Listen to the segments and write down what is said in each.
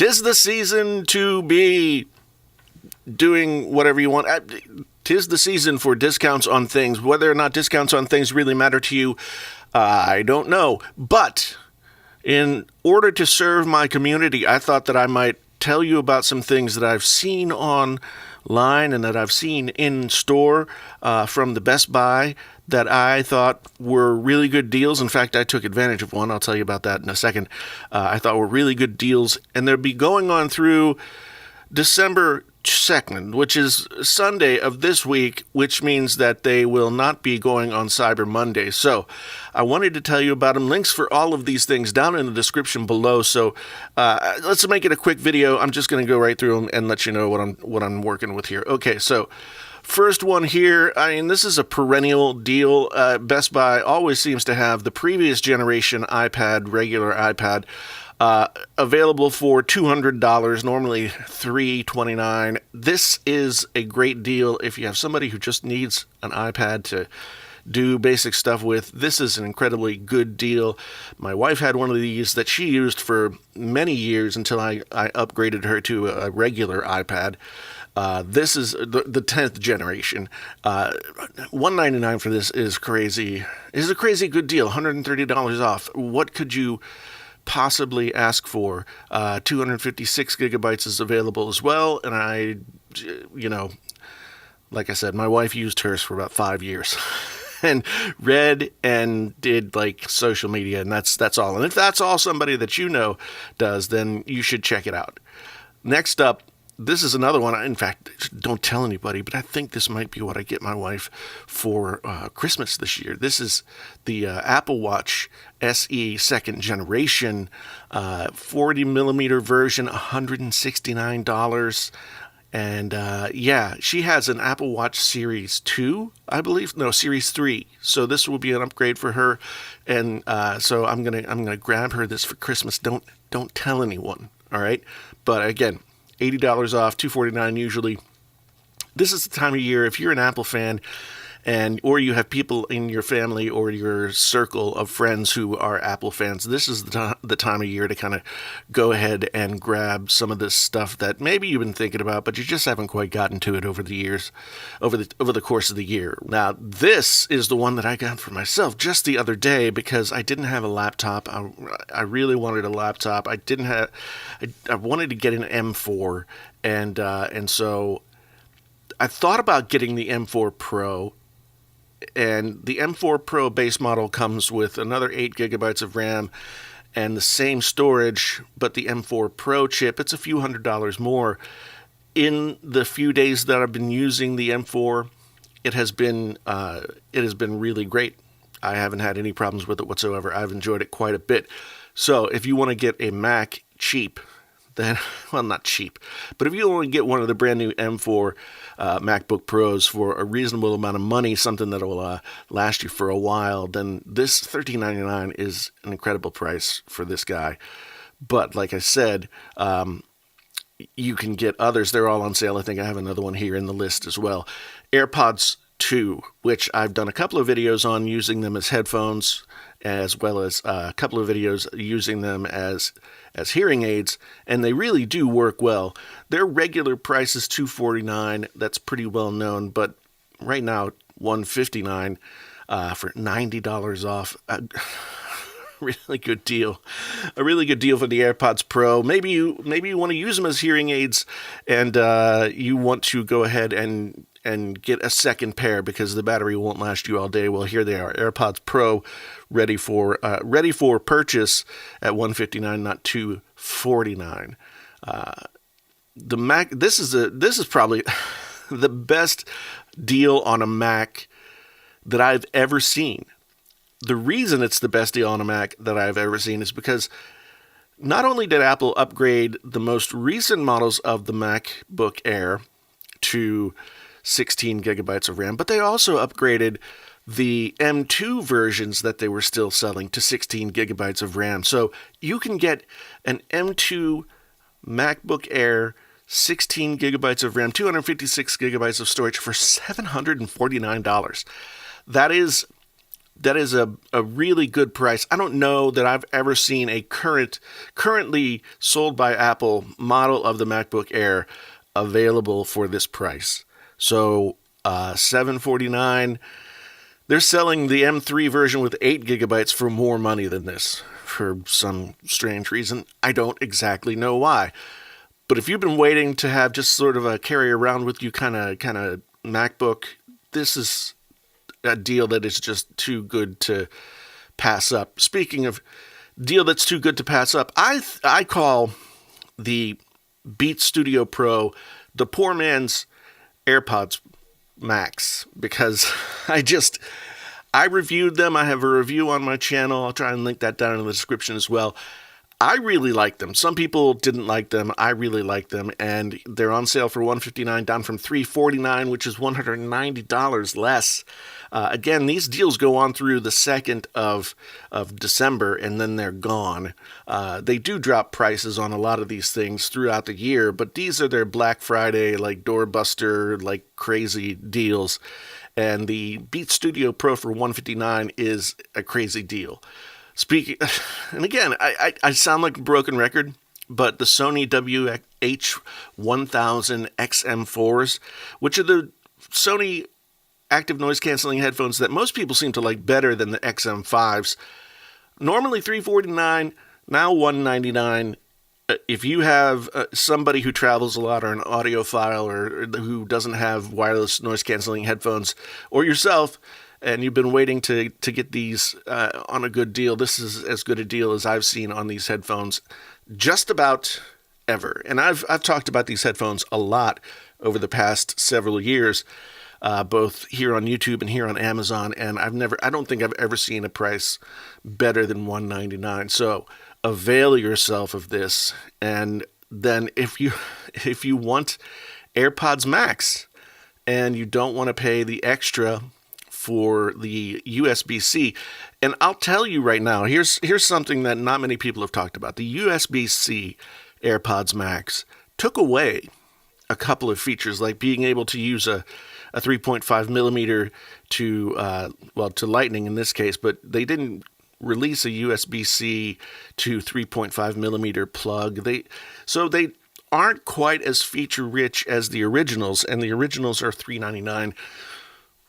'Tis the season to be doing whatever you want. 'Tis the season for discounts on things. Whether or not discounts on things really matter to you, I don't know. But in order to serve my community, I thought that I might tell you about some things that I've seen online and that I've seen in store from the Best Buy that I thought were really good deals. In fact, I took advantage of one. I'll tell you about that in a second. I thought were really good deals, and they'll be going on through December 2nd, which is Sunday of this week, which means that they will not be going on Cyber Monday. So I wanted to tell you about them. Links for all of these things down in the description below. So let's make it a quick video. I'm just going to go right through them and let you know what I'm working with here. Okay, so first one here, I mean, this is a perennial deal. Best Buy always seems to have the previous generation iPad, regular iPad, available for $200, normally $329. This is a great deal if you have somebody who just needs an iPad to do basic stuff with. This is an incredibly good deal. My wife had one of these that she used for many years until I upgraded her to a regular iPad. This is the 10th generation. $199 for this is crazy. Is a crazy good deal. $130 off. What could you possibly ask for? 256 gigabytes is available as well, and I, like I said, my wife used hers for about 5 years and read and did like social media, and that's all. And if that's all somebody that you know does, then you should check it out. Next up, this is another one. In fact, don't tell anybody, but I think this might be what I get my wife for Christmas this year. This is the Apple Watch SE second generation, 40 millimeter version, $169. And yeah, she has an Apple Watch Series 2, I believe. No, Series 3. So this will be an upgrade for her. And so I'm gonna grab her this for Christmas. Don't tell anyone. All right. But again, $80 off, $249 usually. This is the time of year, if you're an Apple fan, or you have people in your family or your circle of friends who are Apple fans, this is the time of year to kind of go ahead and grab some of this stuff that maybe you've been thinking about, but you just haven't quite gotten to it over the years, over the course of the year. Now, this is the one that I got for myself just the other day because I didn't have a laptop. I really wanted a laptop. I wanted to get an M4, and so I thought about getting the M4 Pro. And the M4 Pro base model comes with another 8 gigabytes of RAM and the same storage, but the M4 Pro chip, it's a few $100s more. In the few days that I've been using the M4, it has been really great. I haven't had any problems with it whatsoever. I've enjoyed it quite a bit. So if you want to get a Mac cheap, then, well, not cheap, but if you want to get one of the brand new M4 MacBook Pros for a reasonable amount of money, something that will last you for a while, then this $1399 is an incredible price for this guy. But like I said, you can get others. They're all on sale. I think I have another one here in the list as well. AirPods 2, which I've done a couple of videos on using them as headphones, as well as a couple of videos using them as hearing aids, and they really do work well. Their regular price is $249. That's pretty well known, but right now $159 for $90 off. Really good deal. A really good deal for the AirPods Pro. Maybe you want to use them as hearing aids, and you want to go ahead and get a second pair because the battery won't last you all day. Well, here they are, AirPods Pro, ready for purchase at $159, not $249. The Mac. This is probably the best deal on a Mac that I've ever seen. The reason it's the best deal on a Mac that I've ever seen is because not only did Apple upgrade the most recent models of the MacBook Air to 16 gigabytes of RAM, but they also upgraded the M2 versions that they were still selling to 16 gigabytes of RAM. So you can get an M2 MacBook Air, 16 gigabytes of RAM, 256 gigabytes of storage for $749. that is a really good price. I don't know that I've ever seen a currently sold by Apple model of the MacBook Air available for this price. So $749. They're selling the M3 version with 8 gigabytes for more money than this for some strange reason. I don't exactly know why. But if you've been waiting to have just sort of a carry around with you kind of MacBook, this is a deal that is just too good to pass up. Speaking of deal that's too good to pass up, I call the Beats Studio Pro the poor man's AirPods Max, because I reviewed them. I have a review on my channel. I'll try and link that down in the description as well. I really like them. Some people didn't like them. I really like them, and they're on sale for $159, down from $349, which is $190 less. Again, these deals go on through the 2nd of December, and then they're gone. They do drop prices on a lot of these things throughout the year, but these are their Black Friday, like doorbuster, like crazy deals. And the Beats Studio Pro for $159 is a crazy deal. Speaking, and again, I sound like a broken record, but the Sony WH-1000 XM4s, which are the Sony active noise canceling headphones that most people seem to like better than the XM5s, normally $349, now $199. If you have somebody who travels a lot, or an audiophile, or who doesn't have wireless noise canceling headphones, or yourself, and you've been waiting to get these on a good deal, this is as good a deal as I've seen on these headphones just about ever. And I've talked about these headphones a lot over the past several years, both here on YouTube and here on Amazon, and I don't think I've ever seen a price better than $199. So avail yourself of this. And then if you want AirPods Max and you don't want to pay the extra for the USB-C. And I'll tell you right now, here's something that not many people have talked about. The USB-C AirPods Max took away a couple of features, like being able to use a 3.5 millimeter to Lightning in this case, but they didn't release a USB-C to 3.5 millimeter plug. They aren't quite as feature rich as the originals, and the originals are $399.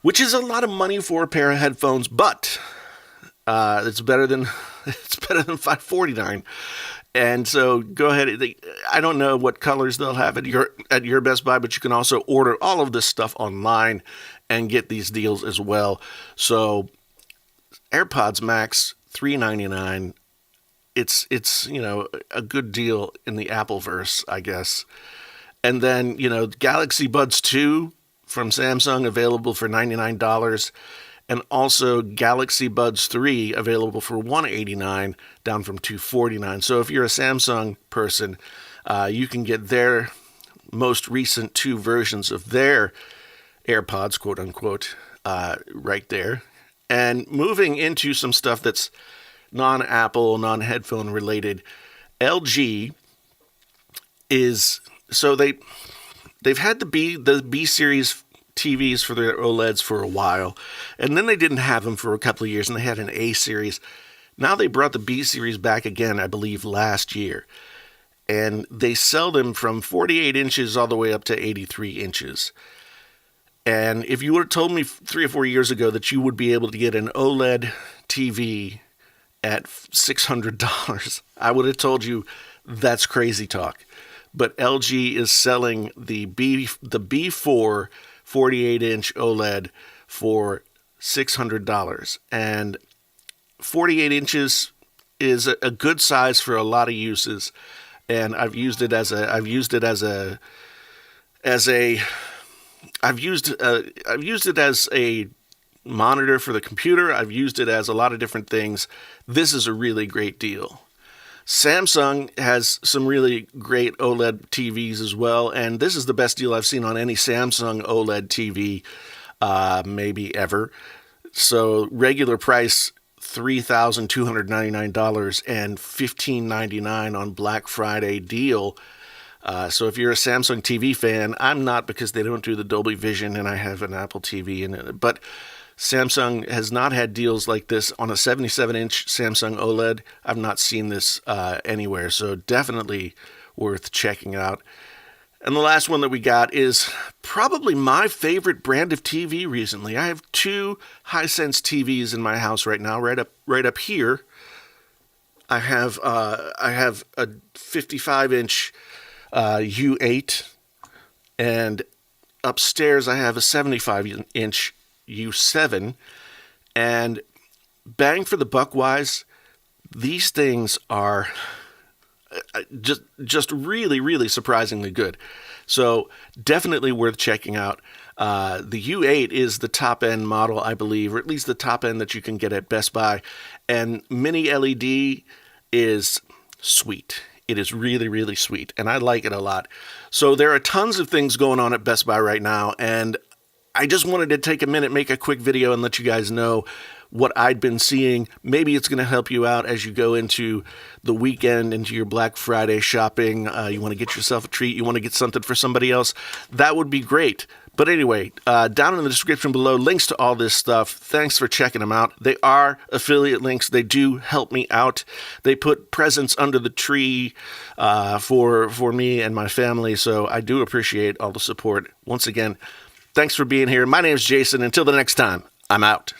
Which is a lot of money for a pair of headphones, but it's better than $549. And so go ahead. I don't know what colors they'll have at your Best Buy, but you can also order all of this stuff online and get these deals as well. So AirPods Max $399. It's a good deal in the Appleverse, I guess. And then Galaxy Buds 2 from Samsung, available for $99, and also Galaxy Buds 3 available for $189, down from $249. So if you're a Samsung person, you can get their most recent 2 versions of their AirPods, quote unquote, right there. And moving into some stuff that's non-Apple, non-headphone related, LG is, so they've had the B series TVs for their OLEDs for a while, and then they didn't have them for a couple of years, and they had an A series. Now they brought the B series back again, I believe, last year, and they sell them from 48 inches all the way up to 83 inches. And if you would have told me 3 or 4 years ago that you would be able to get an OLED TV at $600, I would have told you that's crazy talk. But LG is selling the B4 48-inch OLED for $600, and 48 inches is a good size for a lot of uses. And I've used it as a monitor for the computer. I've used it as a lot of different things. This is a really great deal. Samsung has some really great OLED TVs as well, and this is the best deal I've seen on any Samsung OLED TV maybe ever. So regular price $3,299 and $1,599 on Black Friday deal. So if you're a Samsung TV fan, I'm not, because they don't do the Dolby Vision and I have an Apple TV in it. But Samsung has not had deals like this on a 77-inch Samsung OLED. I've not seen this anywhere, so definitely worth checking out. And the last one that we got is probably my favorite brand of TV recently. I have two Hisense TVs in my house right now, right up here. I have a 55-inch U8, and upstairs I have a 75-inch U7. And bang for the buck wise, these things are just really, really surprisingly good. So definitely worth checking out. The U8 is the top end model, I believe, or at least the top end that you can get at Best Buy. And mini LED is sweet. It is really, really sweet, and I like it a lot. So there are tons of things going on at Best Buy right now, and I just wanted to take a minute, make a quick video, and let you guys know what I'd been seeing. Maybe it's going to help you out as you go into the weekend, into your Black Friday shopping. You want to get yourself a treat. You want to get something for somebody else. That would be great. But anyway, down in the description below, links to all this stuff. Thanks for checking them out. They are affiliate links. They do help me out. They put presents under the tree for me and my family. So I do appreciate all the support. Once again, thanks for being here. My name's Jason. Until the next time, I'm out.